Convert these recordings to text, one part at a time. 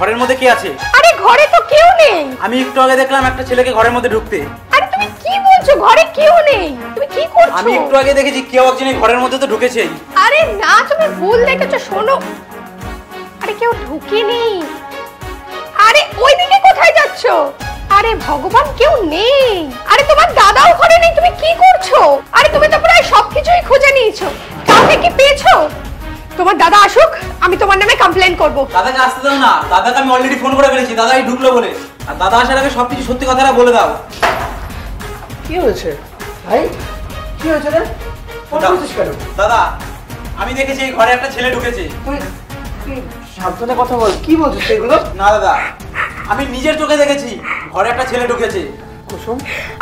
ঘরের মধ্যে কে আছে? আরে ঘরে তো কেউ নেই। আমি একটু আগে দেখলাম একটা ছেলেকে ঘরের মধ্যে ঢুকতে। আরে তুমি কি বলছো? ঘরে কেউ নেই। তুমি কি করছো? আমি একটু আগে দেখেছি কেউ একজন এই ঘরের মধ্যে তো ঢুকেছেই। আরে না, তুমি ভুল দেখেছো। শোনো, আরে কেউ ঢুকেনি। আরে ওইদিকে কোথায় যাচ্ছো? আরে ভগবান, কেউ নেই। আরে তোমার দাদাও ঘরে নেই। তুমি কি করছো? আরে তুমি তো প্রায় সবকিছুই খুঁজে নিয়েছো, কাউকে কি পেয়েছো? তোমার দাদা আসুক, আমি তোমার নামে কমপ্লেইন করব। দাদাকে আসতে দাও না, দাদাকে আমি অলরেডি ফোন করে ফেলেছি, দাদাই ঢুকলো বলে। আর দাদা আসার আগে সবকিছু সত্যি কথাটা বলে দাও। কি হয়েছে ভাই? কি হয়েছে রে? ফোন করছিস কেন? দাদা, আমি দেখেছি এই ঘরে একটা ছেলে ঢুকেছে। তুই সাবধানে কথা বল। কি বলছিস এগুলো? না দাদা, আমি নিজের চোখে দেখেছি ঘরে একটা ছেলে ঢুকেছে। কুসুম,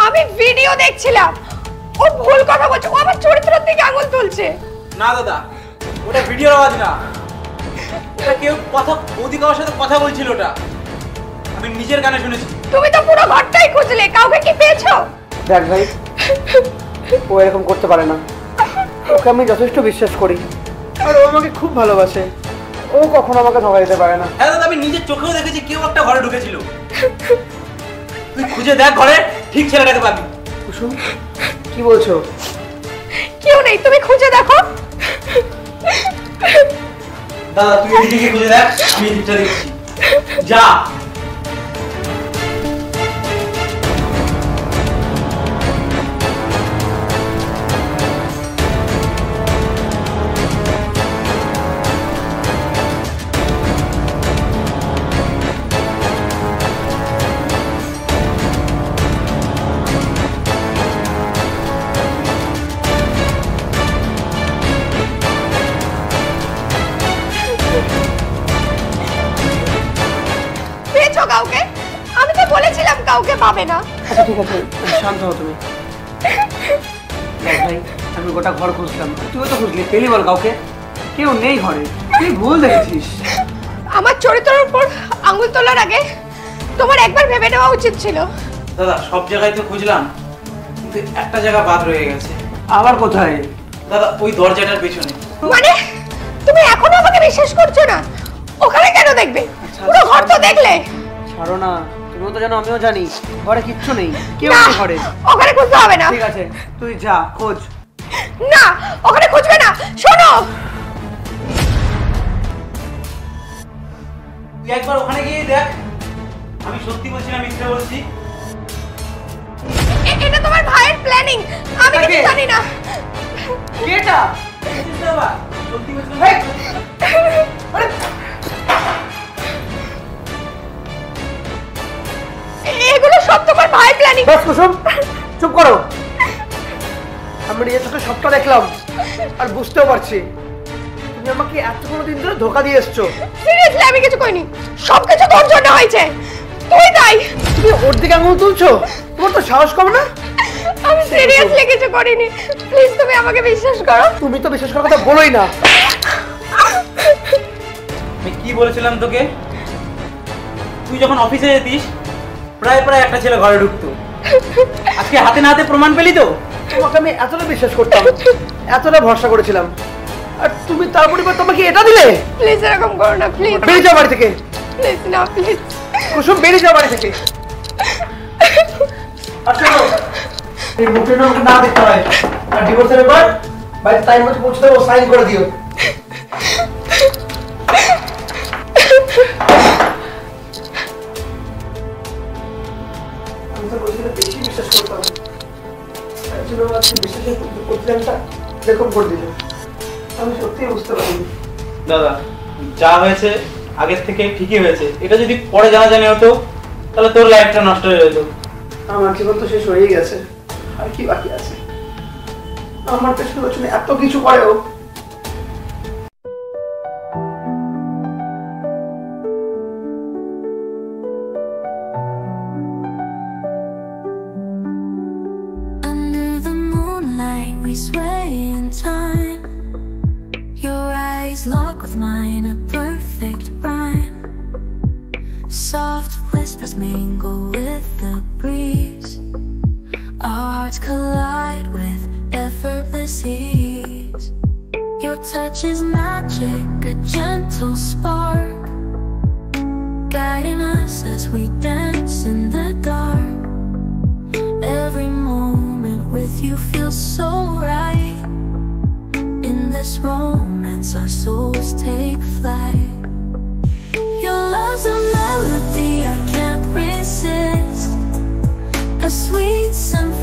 আমি ভিডিও দেখছিলাম। ও ভুল কথা বলছে। ও আমার চরিত্রের দিকে আঙুল তুলছে। না দাদা, ওটা ভিডিওর আওয়াজ না, ওটা কেউ কথা কারোর সাথে কথা বলছিল। ওটা আমি নিজের কানে শুনেছি। তুমি তো পুরো ঘরটাই খুঁজলে, কাউকে কি পেয়েছো? দেখ ভাই, ও এরকম করতে পারে না। ওকে আমি যথেষ্ট বিশ্বাস করি, আর ও আমাকে খুব ভালোবাসে। ও কখনো আমাকে ধোকা দিতে পারে না। হ্যাঁ দাদা, আমি নিজের চোখেও দেখেছি কেউ একটা ঘরে ঢুকেছিল। তুই খুঁজে দেখ ঘরে, ঠিক ছেলেটাকে পাবি। কুসুম, কি বলছো? কেউ নেই, তুমি খুঁজে দেখো। দাদা তুই এদিকে খুঁজে দেখ, আমি এদিকটা দেখছি। যা। পেয়েছো কাউকে? আমি তো বলেছিলাম কাউকে পাবে না। আচ্ছা ঠিক আছে, শান্ত হও তুমি। দেখ ভাই, আমি গোটা ঘর খুঁজলাম, তুইও তো খুঁজলি, পেলি বল কাউকে? কেউ নেই ঘরে। তুই ভুল দেখেছিস। আমার চরিত্রের উপর আঙুল তোলার আগে তোমার একবার ভেবে নেওয়া উচিত ছিল। দাদা সব জায়গায় তো খুঁজলাম, কিন্তু একটা জায়গা বাদ রয়ে গেছে। আবার কোথায়? দাদা ওই দরজাটার পেছনে। মানে তুমি এখনো আমাকে বিশ্বাস করছো না? ওখানে কেন দেখবে? পুরো ঘর তো দেখলে। ছাড়ো না, তুমিও তো জানো, আমিও জানি ঘরে কিচ্ছু নেই, কেউ না, নেই ঘরে। ওখানে খুঁজতে হবে না। ঠিক আছে, তুই যা খোঁজ। না, ওখানে খুঁজবে না। শোনো, তুই একবার ওখানে গিয়ে দেখ। আমি সত্যি বলছি না মিথ্যে বলছি? এটা তোমার ভাইয়ের প্ল্যানিং। আমি কিছু জানি না। কেটা? সত্যি বলছি না? আরে এগুলো সব তোমার ভাইয়ের প্ল্যানিং। বাস কুসুম, চুপ করো। আমি নিজের চোখে সবটা দেখলাম, আর বুঝতেও পারছি তুমি আমাকে এতগুলো দিন ধরে ধোকা দিয়ে এসছো। সিরিয়াসলি আমি কিছু করিনি, সবকিছু তোর জন্য হয়েছে। তুই তাই। তুমি ওর দিকে আঙুল তুলছো? তোমার তো সাহস কম না? আমি সিরিয়াসলি কিছু করিনি। প্লিজ তুমি আমাকে বিশ্বাস করো। তুমি তো বিশ্বাস করার কথা বলোই না। আমি কি বলেছিলাম তোকে? তুই যখন অফিসে যেতিস প্রায় একটা ছেলে ঘরে ঢুকতো। আজকে হাতে না হাতে প্রমাণ পেলি তো? তোমাকে আমি এতটা বিশ্বাস করতাম, এতটা ভরসা করেছিলাম, আর তুমি তার পরিবর্তে তোমাকে এটা দিলে? প্লিজ এরকম করো না, প্লিজ। বেরিয়ে যাও বাড়ি থেকে। প্লিজ না, প্লিজ। কুসুম, বেরিয়ে যাও বাড়ি থেকে। আর শোনো, এই মুখটা না দেখতে হয়। আর ডিভোর্সের ব্যাপার বাড়িতে টাইম মতো পৌঁছে দেবো, সাইন করে দিও। আমি তো বলছিলাম বেশি বিশ্বাস করতাম, তার জন্য আজকে বিশ্বাসের প্রতিদানটা এরকম করে দিল। আমি সত্যিই বুঝতে পারিনি। দাদা যা হয়েছে আগের থেকে ঠিকই হয়েছে। এটা যদি পরে জানাজানি হতো তাহলে তোর লাইফটা নষ্ট হয়ে যেত। আমার জীবন তো শেষ হয়েই গেছে, আর কি বাকি আছে? আমার পেছনে পেছনে এত কিছু করেও we sway in time. Your eyes lock with mine, a perfect rhyme. Soft whispers mingle with the breeze. Our hearts collide with effortless ease. Your touch is magic, a gentle spark. guiding us as we dance in the dark. Every moment with you feels so right. In this romance our souls take flight. Your love's a melody I can't resist, a sweet symphony